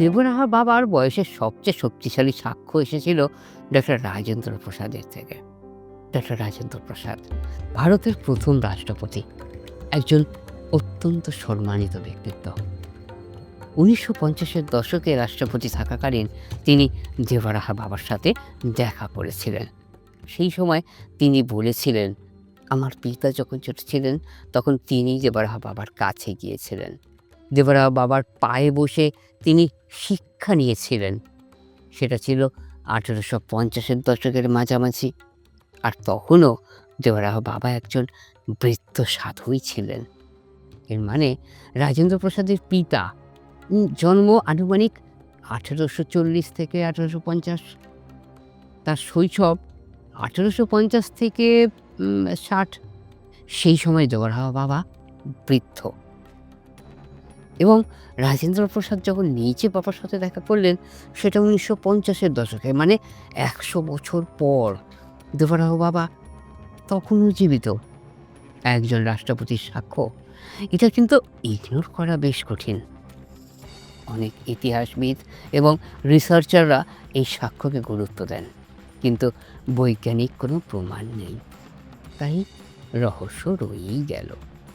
দেবরাহা বাবার বয়সের সবচেয়ে শক্তিশালী সাক্ষ্য এসেছিল ডক্টর রাজেন্দ্র প্রসাদের থেকে। ডক্টর রাজেন্দ্র প্রসাদ ভারতের প্রথম রাষ্ট্রপতি, একজন অত্যন্ত সম্মানিত ব্যক্তিত্ব। 1950-এর দশকে রাষ্ট্রপতি থাকাকালীন তিনি দেবরাহা বাবার সাথে দেখা করেছিলেন। সেই সময় তিনি বলেছিলেন, আমার পিতা যখন ছোট ছিলেন তখন তিনি দেবরাহা বাবার কাছে গিয়েছিলেন। দেবরাহা বাবার পায়ে বসে তিনি শিক্ষা নিয়েছিলেন। সেটা ছিল 1850-এর দশকের মাঝামাঝি। আর তখনও দেবরাহা বাবা একজন বৃদ্ধ সাধুই ছিলেন। এর মানে রাজেন্দ্র প্রসাদের পিতা জন্ম আনুমানিক 1840 থেকে 1850, তার শৈশব 1850 থেকে 60। সেই সময় দেবরাহা বাবা বৃদ্ধ। এবং রাজেন্দ্র প্রসাদ যখন নিজে বাবার সাথে দেখা করলেন সেটা 1950-এর দশকে, মানে 100 বছর পর। দেবরাহা বাবা তখনও জীবিত, একজন রাষ্ট্রপতির সাক্ষ্য। এটা কিন্তু ইগনোর করা বেশ কঠিন। অনেক ইতিহাসবিদ এবং রিসার্চাররা এই সাক্ষ্যকে গুরুত্ব দেন, কিন্তু বৈজ্ঞানিক কোনো প্রমাণ নেই, তাই রহস্য রয়েই গেল।